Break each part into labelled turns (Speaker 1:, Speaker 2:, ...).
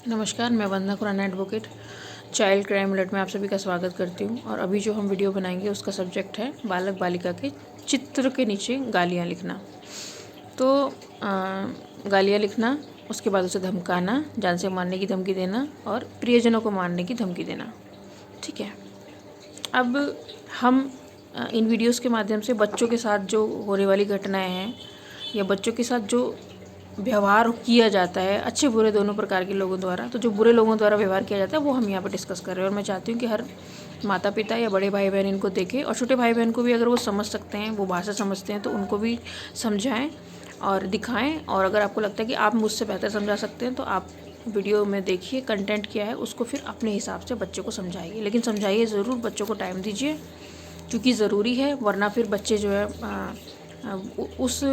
Speaker 1: नमस्कार, मैं Vandana Khurana advocate child crime alert में आप सभी का स्वागत करती हूँ। और अभी जो हम वीडियो बनाएंगे उसका सब्जेक्ट है बालक बालिका के चित्र के नीचे गालियाँ लिखना। तो गालियाँ लिखना, उसके बाद उसे धमकाना, जान से मारने की धमकी देना और प्रियजनों को मारने की धमकी देना। ठीक है, अब हम इन वीडियोस के माध्यम से बच्चों के साथ जो होने वाली घटनाएं हैं या बच्चों के साथ जो व्यवहार किया जाता है अच्छे बुरे दोनों प्रकार के लोगों द्वारा, तो जो बुरे लोगों द्वारा व्यवहार किया जाता है वो हम यहाँ पर डिस्कस कर रहे हैं। और मैं चाहती हूँ कि हर माता पिता या बड़े भाई बहन इनको देखें, और छोटे भाई बहन को भी अगर वो समझ सकते हैं, वो भाषा समझते हैं, तो उनको भी समझाएं और दिखाएं। और अगर आपको लगता है कि आप मुझसे बेहतर समझा सकते हैं तो आप वीडियो में देखिए, कंटेंट क्या है उसको फिर अपने हिसाब से बच्चों को समझाइए, लेकिन समझाइए ज़रूर, बच्चों को टाइम दीजिए क्योंकि ज़रूरी है, वरना फिर बच्चे जो है उस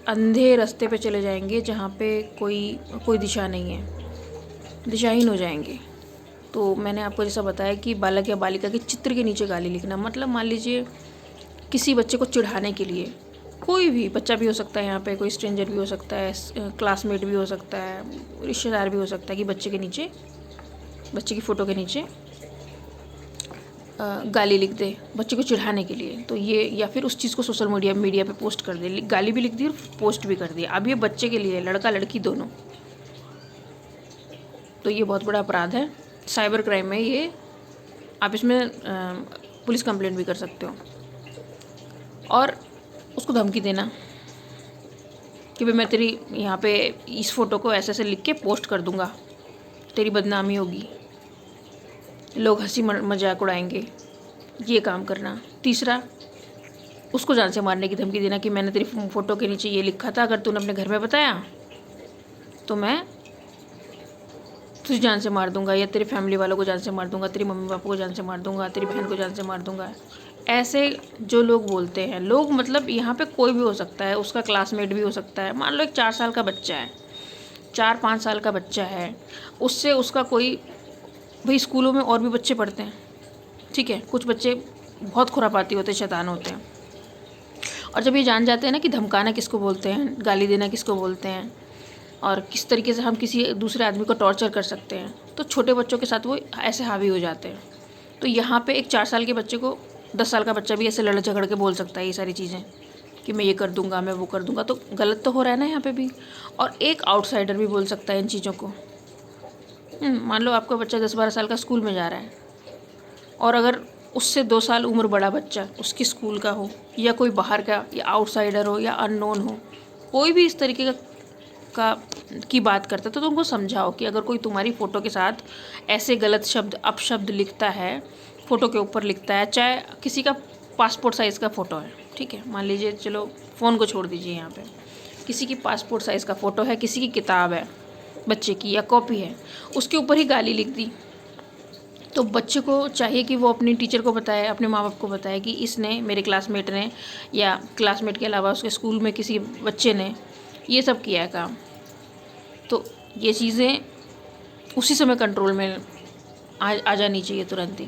Speaker 1: अंधे रास्ते पे चले जाएंगे जहाँ पे कोई दिशा नहीं है, दिशाहीन हो जाएंगे। तो मैंने आपको जैसा बताया कि बालक या बालिका के चित्र के नीचे गाली लिखना, मतलब मान लीजिए किसी बच्चे को चिढ़ाने के लिए, कोई भी बच्चा भी हो सकता है, यहाँ पे कोई स्ट्रेंजर भी हो सकता है, क्लासमेट भी हो सकता है, रिश्तेदार भी हो सकता है, कि बच्चे की फ़ोटो के नीचे गाली लिख दे बच्चे को चिढ़ाने के लिए। तो ये, या फिर उस चीज़ को सोशल मीडिया पे पोस्ट कर दे, गाली भी लिख दी और पोस्ट भी कर दिया। अब ये बच्चे के लिए, लड़का लड़की दोनों, तो ये बहुत बड़ा अपराध है, साइबर क्राइम में ये। आप इसमें पुलिस कंप्लेंट भी कर सकते हो। और उसको धमकी देना कि भाई मैं तेरी यहाँ पे इस फ़ोटो को ऐसे ऐसे लिख के पोस्ट कर दूँगा, तेरी बदनामी होगी, लोग हंसी मजाक उड़ाएंगे, ये काम करना। तीसरा, उसको जान से मारने की धमकी देना कि मैंने तेरी फ़ोटो के नीचे ये लिखा था, अगर तूने अपने घर में बताया तो मैं तुझे जान से मार दूंगा, या तेरी फैमिली वालों को जान से मार दूंगा, तेरी मम्मी पापा को जान से मार दूंगा, तेरी बहन को जान से मार दूंगा। ऐसे जो लोग बोलते हैं, लोग मतलब यहाँ पे कोई भी हो सकता है, उसका क्लासमेट भी हो सकता है। मान लो एक 4 साल का बच्चा है, 4-5 साल का बच्चा है, उससे उसका कोई, भाई स्कूलों में और भी बच्चे पढ़ते हैं, ठीक है, कुछ बच्चे बहुत खुरापाती होते हैं, शैतान होते हैं। और जब ये जान जाते हैं ना कि धमकाना किसको बोलते हैं, गाली देना किसको बोलते हैं, और किस तरीके से हम किसी दूसरे आदमी को टॉर्चर कर सकते हैं, तो छोटे बच्चों के साथ वो ऐसे हावी हो जाते हैं। तो यहाँ पे एक 4 साल के बच्चे को 10 साल का बच्चा भी ऐसे लड़ झगड़ के बोल सकता है ये सारी चीज़ें, कि मैं ये कर दूंगा, मैं वो कर दूंगा। तो गलत तो हो रहा है ना यहाँ पे भी। और एक आउटसाइडर भी बोल सकता है इन चीज़ों को। मान लो आपका बच्चा 10-12 साल का स्कूल में जा रहा है, और अगर उससे 2 साल उम्र बड़ा बच्चा उसकी स्कूल का हो, या कोई बाहर का, या आउटसाइडर हो, या अननोन हो, कोई भी इस तरीके का की बात करता है, तो तुमको समझाओ कि अगर कोई तुम्हारी फ़ोटो के साथ ऐसे गलत शब्द, अपशब्द लिखता है, फ़ोटो के ऊपर लिखता है, चाहे किसी का पासपोर्ट साइज़ का फ़ोटो है, ठीक है, मान लीजिए, चलो फ़ोन को छोड़ दीजिए, यहाँ पे किसी की पासपोर्ट साइज़ का फ़ोटो है, किसी की किताब है बच्चे की, या कॉपी है, उसके ऊपर ही गाली लिख दी, तो बच्चे को चाहिए कि वो अपनी टीचर को बताए, अपने माँ बाप को बताए कि इसने, मेरे क्लासमेट ने, या क्लासमेट के अलावा उसके स्कूल में किसी बच्चे ने ये सब किया है काम। तो ये चीज़ें उसी समय कंट्रोल में आ जानी चाहिए तुरंत ही।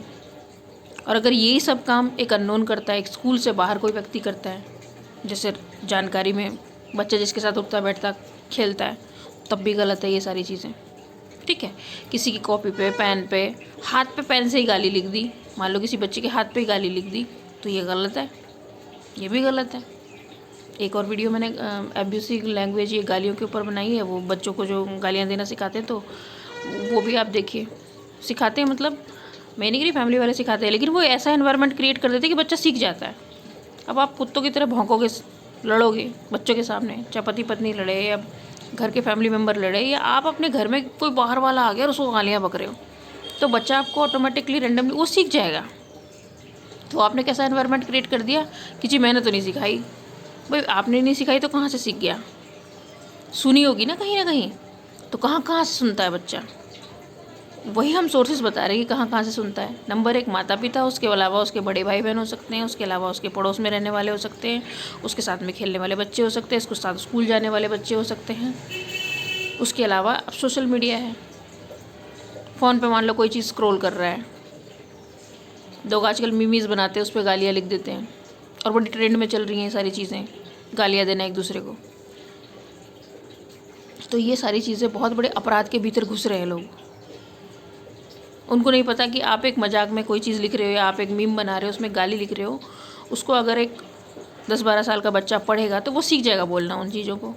Speaker 1: और अगर यही सब काम एक अननोन करता है, एक स्कूल से बाहर कोई व्यक्ति करता है, जैसे जानकारी में बच्चा जिसके साथ उठता बैठता खेलता है, तब भी गलत है ये सारी चीज़ें, ठीक है। किसी की कॉपी पे, पेन पे, हाथ पे पेन से ही गाली लिख दी, मान लो किसी बच्चे के हाथ पे ही गाली लिख दी, तो ये गलत है, ये भी गलत है। एक और वीडियो मैंने एब्यूसिव लैंग्वेज, ये गालियों के ऊपर बनाई है, वो बच्चों को जो गालियाँ देना सिखाते हैं, तो वो भी आप देखिए। सिखाते हैं मतलब, मैं नहीं कह रही फैमिली वाले सिखाते हैं, लेकिन वो ऐसा एनवायरनमेंट क्रिएट कर देते हैं कि बच्चा सीख जाता है। अब आप कुत्तों की तरह भौंकोगे, लड़ोगे बच्चों के सामने, चाहे पति पत्नी लड़े, या घर के फैमिली मेम्बर लड़े, या आप अपने घर में कोई बाहर वाला आ गया और उसको गालियाँ बक रहे हो, तो बच्चा आपको ऑटोमेटिकली रैंडमली वो सीख जाएगा। तो आपने कैसा एनवायरनमेंट क्रिएट कर दिया कि जी मैंने तो नहीं सिखाई। भाई आपने नहीं सिखाई तो कहाँ से सीख गया? सुनी होगी ना कहीं, तो कहाँ कहाँ से सुनता है बच्चा? वही हम सोर्सेज बता रहे हैं कि कहाँ कहाँ से सुनता है। नंबर 1 माता पिता, उसके अलावा उसके बड़े भाई बहन हो सकते हैं, उसके अलावा उसके पड़ोस में रहने वाले हो सकते हैं, उसके साथ में खेलने वाले बच्चे हो सकते हैं, उसके साथ स्कूल जाने वाले बच्चे हो सकते हैं। उसके अलावा अब सोशल मीडिया है, फ़ोन पे मान लो कोई चीज़ स्क्रॉल कर रहा है, लोग आजकल मीमीज़ बनाते हैं, उस पर गालियाँ लिख देते हैं, और बड़ी ट्रेंड में चल रही हैं ये सारी चीज़ें, गालियाँ देना एक दूसरे को। तो ये सारी चीज़ें बहुत बड़े अपराध के भीतर घुस रहे हैं लोग। उनको नहीं पता कि आप एक मजाक में कोई चीज़ लिख रहे हो या आप एक मीम बना रहे हो, उसमें गाली लिख रहे हो, उसको अगर एक 10-12 साल का बच्चा पढ़ेगा तो वो सीख जाएगा बोलना उन चीज़ों को।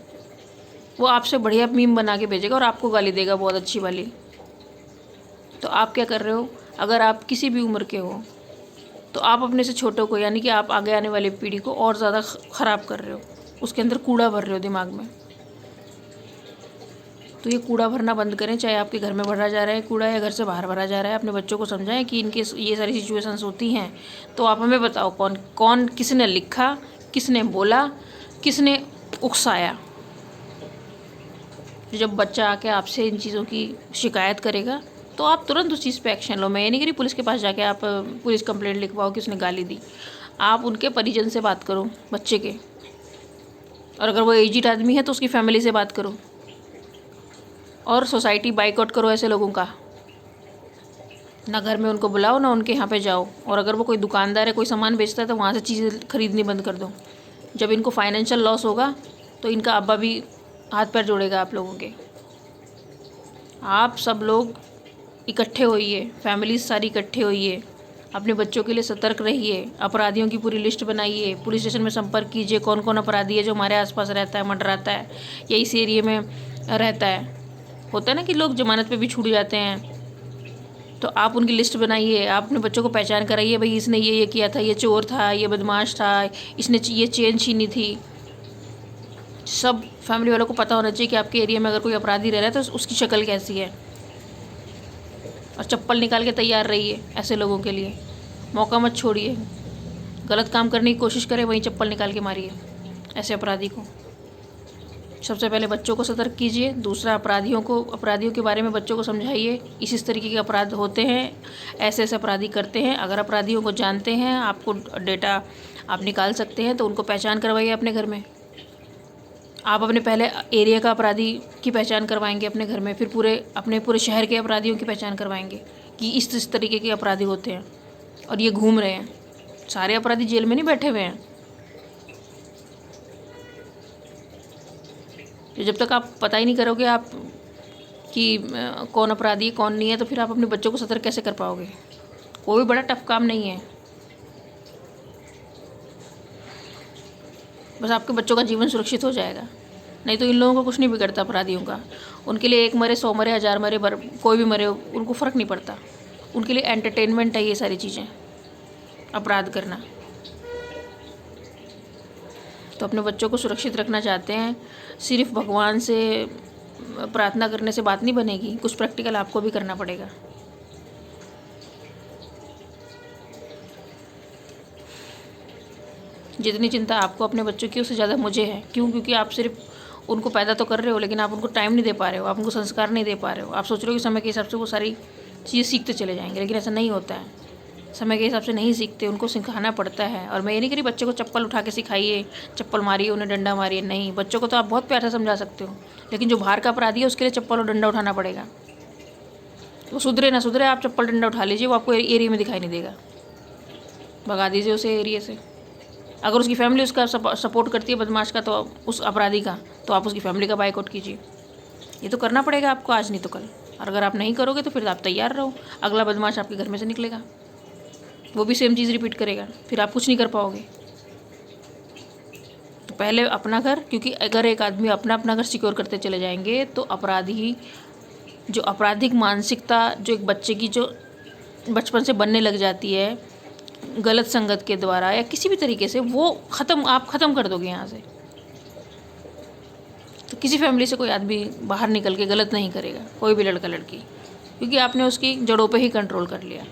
Speaker 1: वो आपसे बढ़िया मीम बना के भेजेगा और आपको गाली देगा बहुत अच्छी वाली। तो आप क्या कर रहे हो, अगर आप किसी भी उम्र के हो तो आप अपने से छोटों को, यानी कि आप आगे आने वाली पीढ़ी को और ज़्यादा ख़राब कर रहे हो, उसके अंदर कूड़ा भर रहे हो दिमाग में। तो ये कूड़ा भरना बंद करें, चाहे आपके घर में भरा जा रहा है कूड़ा या घर से बाहर भरा जा रहा है। अपने बच्चों को समझाएं कि इनके ये सारी सिचुएशंस होती हैं, तो आप हमें बताओ कौन कौन, किसने लिखा, किसने बोला, किसने उकसाया। जब बच्चा आके आपसे इन चीज़ों की शिकायत करेगा तो आप तुरंत उस चीज़ पे एक्शन लो। मैं ये नहीं कह रही पुलिस के पास जाके आप पुलिस कंप्लेंट लिखवाओ कि उसने गाली दी। आप उनके परिजन से बात करो बच्चे के, और अगर वो एजिड आदमी है तो उसकी फैमिली से बात करो, और सोसाइटी बाइकआउट करो ऐसे लोगों का। ना घर में उनको बुलाओ, ना उनके यहाँ पे जाओ। और अगर वो कोई दुकानदार है, कोई सामान बेचता है, तो वहाँ से चीज़ें खरीदनी बंद कर दो। जब इनको फाइनेंशियल लॉस होगा तो इनका अब्बा भी हाथ पैर जोड़ेगा आप लोगों के। आप सब लोग इकट्ठे होइए, फैमिलीज सारी इकट्ठे होइए, अपने बच्चों के लिए सतर्क रहिए, अपराधियों की पूरी लिस्ट बनाइए, पुलिस स्टेशन में संपर्क कीजिए कौन कौन अपराधी है जो हमारे आसपास रहता है, मंडराता है या इस एरिए में रहता है। होता है ना कि लोग जमानत पे भी छूट जाते हैं, तो आप उनकी लिस्ट बनाइए, आप अपने बच्चों को पहचान कराइए, भाई इसने ये किया था, ये चोर था, ये बदमाश था, इसने ये चेन छीनी थी। सब फैमिली वालों को पता होना चाहिए कि आपके एरिया में अगर कोई अपराधी रह रहा है तो उसकी शक्ल कैसी है। और चप्पल निकाल के तैयार रहिए ऐसे लोगों के लिए, मौका मत छोड़िए। गलत काम करने की कोशिश करे वहीं चप्पल निकाल के मारिए ऐसे अपराधी को। सबसे पहले बच्चों को सतर्क कीजिए, दूसरा अपराधियों के बारे में बच्चों को समझाइए, इस तरीके के अपराध होते हैं, ऐसे ऐसे अपराधी करते हैं। अगर अपराधियों को जानते हैं, आपको डेटा आप निकाल सकते हैं, तो उनको पहचान करवाइए अपने घर में। आप अपने पहले एरिया का अपराधी की पहचान करवाएंगे अपने घर में, फिर अपने पूरे शहर के अपराधियों की पहचान करवाएंगे कि इस तरीके के अपराधी होते हैं और ये घूम रहे हैं। सारे अपराधी जेल में नहीं बैठे हुए हैं। तो जब तक आप पता ही नहीं करोगे आप कि कौन अपराधी है कौन नहीं है, तो फिर आप अपने बच्चों को सतर्क कैसे कर पाओगे। कोई बड़ा टफ काम नहीं है, बस आपके बच्चों का जीवन सुरक्षित हो जाएगा। नहीं तो इन लोगों को कुछ नहीं बिगड़ता अपराधियों का। उनके लिए 1 मरे 100 मरे 1000 मरे, कोई भी मरे, उनको फ़र्क नहीं पड़ता। उनके लिए एंटरटेनमेंट है ये सारी चीज़ें, अपराध करना। तो अपने बच्चों को सुरक्षित रखना चाहते हैं, सिर्फ भगवान से प्रार्थना करने से बात नहीं बनेगी, कुछ प्रैक्टिकल आपको भी करना पड़ेगा। जितनी चिंता आपको अपने बच्चों की उससे ज़्यादा मुझे है। क्यों? क्योंकि आप सिर्फ उनको पैदा तो कर रहे हो, लेकिन आप उनको टाइम नहीं दे पा रहे हो, आप उनको संस्कार नहीं दे पा रहे हो। आप सोच रहे हो कि समय के हिसाब से वो सारी चीज़ें सीखते चले जाएंगे, लेकिन ऐसा नहीं होता है। समय के हिसाब से नहीं सीखते, उनको सिखाना पड़ता है। और मैं ये नहीं कह रही बच्चे को चप्पल उठा के सिखाइए, चप्पल मारिए, उन्हें डंडा मारिए, नहीं। बच्चों को तो आप बहुत प्यार से समझा सकते हो, लेकिन जो बाहर का अपराधी है उसके लिए चप्पल और डंडा उठाना पड़ेगा। वो सुधरे ना सुधरे, आप चप्पल डंडा उठा लीजिए, वो आपको एरिया में दिखाई नहीं देगा, भगा दीजिए उसे एरिया से। अगर उसकी फैमिली उसका सपोर्ट करती है बदमाश का, तो उस अपराधी का, तो आप उसकी फैमिली का बाइकआउट कीजिए। ये तो करना पड़ेगा आपको, आज नहीं तो कल। और अगर आप नहीं करोगे तो फिर आप तैयार रहो, अगला बदमाश आपके घर में से निकलेगा, वो भी सेम चीज़ रिपीट करेगा, फिर आप कुछ नहीं कर पाओगे। तो पहले अपना घर, क्योंकि अगर एक आदमी अपना घर सिक्योर करते चले जाएंगे तो अपराधी, जो आपराधिक मानसिकता जो एक बच्चे की जो बचपन से बनने लग जाती है गलत संगत के द्वारा या किसी भी तरीके से, वो आप ख़त्म कर दोगे यहाँ से। तो किसी फैमिली से कोई आदमी बाहर निकल के गलत नहीं करेगा, कोई भी लड़का लड़की, क्योंकि आपने उसकी जड़ों पे ही कंट्रोल कर लिया।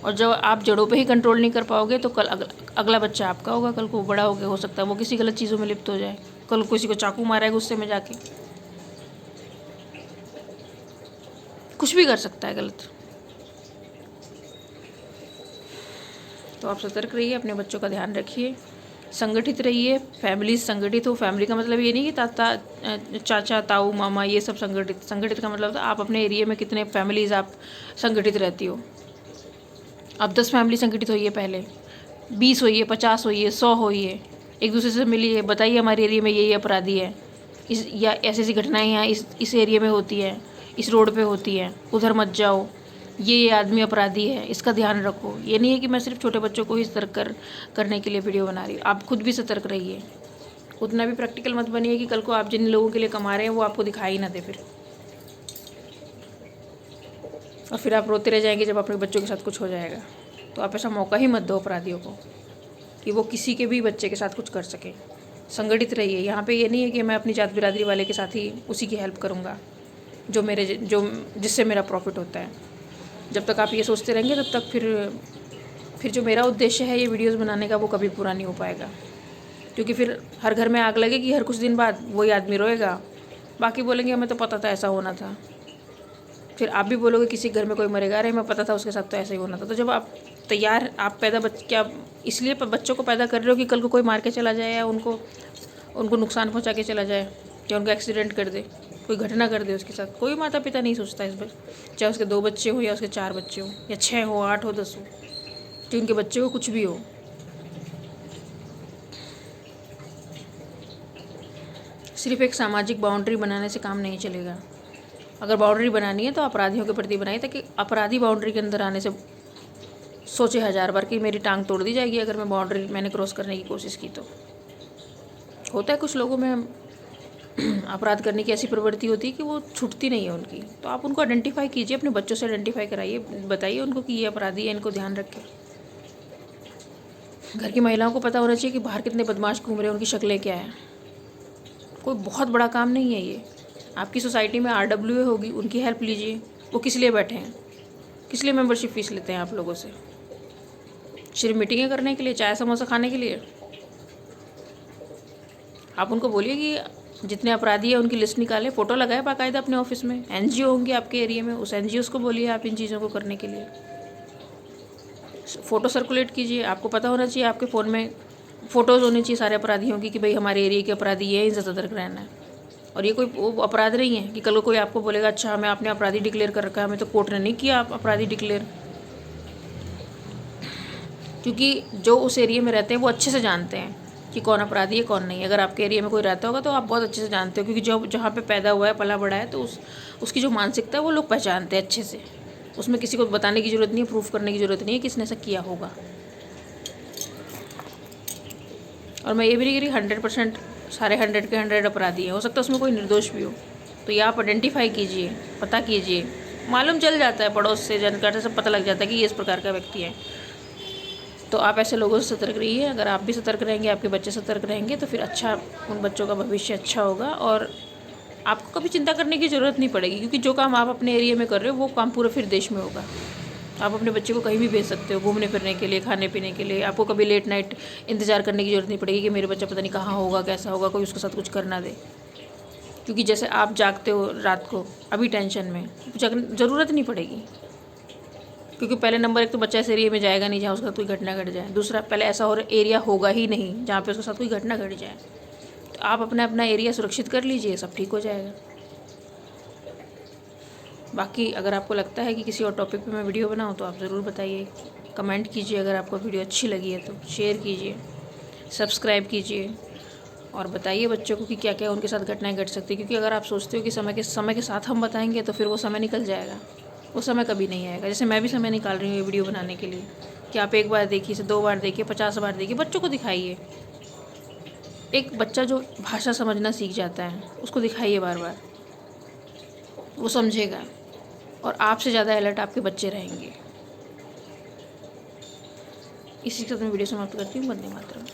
Speaker 1: और जब आप जड़ों पे ही कंट्रोल नहीं कर पाओगे तो कल अगला बच्चा आपका होगा। कल को बड़ा हो गया, हो सकता है वो किसी गलत चीज़ों में लिप्त हो जाए, कल किसी को चाकू मारा है गुस्से में जाके, कुछ भी कर सकता है गलत। तो आप सतर्क रहिए, अपने बच्चों का ध्यान रखिए, संगठित रहिए। फैमिली संगठित हो, फैमिली का मतलब ये नहीं कि चाचा ताऊ मामा ये सब संगठित का मतलब आप अपने एरिया में कितने फैमिलीज़ आप संगठित रहती हो। अब 10 फैमिली संगठित होइए, पहले 20 होइए, 50 होइए, 100 होइए, एक दूसरे से मिलिए, बताइए हमारे एरिया में ये अपराधी है, इस या ऐसी ऐसी घटनाएं यहाँ इस एरिया में होती है, इस रोड पे होती है, उधर मत जाओ, ये आदमी अपराधी है, इसका ध्यान रखो। ये नहीं है कि मैं सिर्फ छोटे बच्चों को ही सतर्क करने के लिए वीडियो बना रही हूँ, आप खुद भी सतर्क रहिए। उतना भी प्रैक्टिकल मत बनिए कि कल को आप जिन लोगों के लिए कमा रहे हैं वो आपको दिखाई ना दे फिर, और फिर आप रोते रह जाएंगे जब अपने बच्चों के साथ कुछ हो जाएगा। तो आप ऐसा मौका ही मत दो अपराधियों को कि वो किसी के भी बच्चे के साथ कुछ कर सके। संगठित रहिए। यहाँ पे ये नहीं है कि मैं अपनी जात बिरादरी वाले के साथ ही उसी की हेल्प करूँगा जो जिससे मेरा प्रॉफिट होता है। जब तक आप ये सोचते रहेंगे तब तक फिर जो मेरा उद्देश्य है ये वीडियोस बनाने का वो कभी पूरा नहीं हो पाएगा, क्योंकि फिर हर घर में आग लगेगी, हर कुछ दिन बाद वही आदमी रोएगा, बाकी बोलेंगे हमें तो पता था ऐसा होना था। फिर आप भी बोलोगे किसी घर में कोई मरेगा, अरे मैं पता था उसके साथ तो ऐसा ही होना था। तो जब आप तैयार आप क्या इसलिए बच्चों को पैदा कर रहे हो कि कल को कोई मार के चला जाए या उनको नुकसान पहुंचा के चला जाए, या उनका एक्सीडेंट कर दे, कोई घटना कर दे उसके साथ। कोई माता पिता नहीं सोचता इस पर, चाहे उसके 2 बच्चे हो या उसके 4 बच्चे हो या 6 हो, 8 हो, 10 हो, जो उनके बच्चे हो, कुछ भी हो। सिर्फ एक सामाजिक बाउंड्री बनाने से काम नहीं चलेगा। अगर बाउंड्री बनानी है तो अपराधियों के प्रति बनाइए, ताकि अपराधी बाउंड्री के अंदर आने से सोचे 1000 बार कि मेरी टांग तोड़ दी जाएगी अगर मैं बाउंड्री मैंने क्रॉस करने की कोशिश की। तो होता है कुछ लोगों में अपराध करने की ऐसी प्रवृत्ति होती है कि वो छूटती नहीं है उनकी। तो आप उनको आइडेंटिफाई कीजिए, अपने बच्चों से आइडेंटिफाई कराइए, बताइए उनको कि ये अपराधी है, इनको ध्यान रखें। घर की महिलाओं को पता होना चाहिए कि बाहर कितने बदमाश घूम रहे हैं, उनकी शक्लें क्या है। कोई बहुत बड़ा काम नहीं है ये। आपकी सोसाइटी में RWA होगी, उनकी हेल्प लीजिए। वो किस लिए बैठे हैं, किस लिए मेंबरशिप फीस लेते हैं आप लोगों से? सिर्फ मीटिंगें करने के लिए, चाय समोसा खाने के लिए? आप उनको बोलिए कि जितने अपराधी हैं उनकी लिस्ट निकालें, फ़ोटो लगाए बाकायदा अपने ऑफिस में। NGO होंगे आपके एरिया में, उस NGOs को बोलिए आप इन चीज़ों को करने के लिए। फ़ोटो सर्कुलेट कीजिए। आपको पता होना चाहिए, आपके फ़ोन में फ़ोटोज़ होनी चाहिए सारे अपराधियों की कि भाई हमारे एरिया के अपराधी ये, इनसे सतर्क रहना है। और ये कोई वो अपराध नहीं है कि कल को कोई आपको बोलेगा अच्छा हमें आपने अपराधी डिक्लेयर कर रखा है, हमें तो कोर्ट ने नहीं किया आप अपराधी डिक्लेयर। क्योंकि जो उस एरिया में रहते हैं वो अच्छे से जानते हैं कि कौन अपराधी है कौन नहीं। अगर आपके एरिया में कोई रहता होगा तो आप बहुत अच्छे से जानते हो, क्योंकि जो जहाँ पे पैदा हुआ है, पला बड़ा है, तो उसकी जो मानसिकता है वो लोग पहचानते हैं अच्छे से। उसमें किसी को बताने की ज़रूरत नहीं है, प्रूफ करने की ज़रूरत नहीं है कि इसने ऐसा किया होगा। और मैं ये भी नहीं कह रही 100% सारे 100 के 100 अपराधी हैं, हो सकता है उसमें कोई निर्दोष भी हो। तो ये आप आइडेंटिफाई कीजिए, पता कीजिए। मालूम चल जाता है, पड़ोस से जानकार से पता लग जाता है कि ये इस प्रकार का व्यक्ति है। तो आप ऐसे लोगों से सतर्क रहिए। अगर आप भी सतर्क रहेंगे, आपके बच्चे सतर्क रहेंगे, तो फिर अच्छा, उन बच्चों का भविष्य अच्छा होगा और आपको कभी चिंता करने की ज़रूरत नहीं पड़ेगी। क्योंकि जो काम आप अपने एरिया में कर रहे हो वो काम पूरा फिर देश में होगा। आप अपने बच्चे को कहीं भी भेज सकते हो, घूमने फिरने के लिए, खाने पीने के लिए। आपको कभी लेट नाइट इंतज़ार करने की ज़रूरत नहीं पड़ेगी कि मेरे बच्चा पता नहीं कहाँ होगा, कैसा होगा, कोई उसके साथ कुछ कर ना दे। क्योंकि जैसे आप जागते हो रात को अभी टेंशन में, ज़रूरत नहीं पड़ेगी। क्योंकि पहले नंबर एक तो बच्चा इस एरिया में जाएगा नहीं जहाँ उसके साथ कोई घटना घट जाए। दूसरा, पहले ऐसा और एरिया होगा ही नहीं जहाँ पे उसके साथ कोई घटना घट जाए। तो आप अपना एरिया सुरक्षित कर लीजिए, सब ठीक हो जाएगा। बाकी अगर आपको लगता है कि किसी और टॉपिक पे मैं वीडियो बनाऊँ तो आप ज़रूर बताइए, कमेंट कीजिए। अगर आपको वीडियो अच्छी लगी है तो शेयर कीजिए, सब्सक्राइब कीजिए और बताइए बच्चों को कि क्या क्या उनके साथ घटनाएं घट सकती है। क्योंकि अगर आप सोचते हो कि समय के साथ हम बताएंगे तो फिर वो समय निकल जाएगा, वो समय कभी नहीं आएगा। जैसे मैं भी समय निकाल रही हूँ ये वीडियो बनाने के लिए कि आप 1 बार देखिए, 2 बार देखिए, 50 बार देखिए, बच्चों को दिखाइए। एक बच्चा जो भाषा समझना सीख जाता है उसको दिखाइए बार बार, वो समझेगा और आपसे ज़्यादा अलर्ट आपके बच्चे रहेंगे। इसी के साथ मैं वीडियो समाप्त करती हूँ। वंदे मातरम।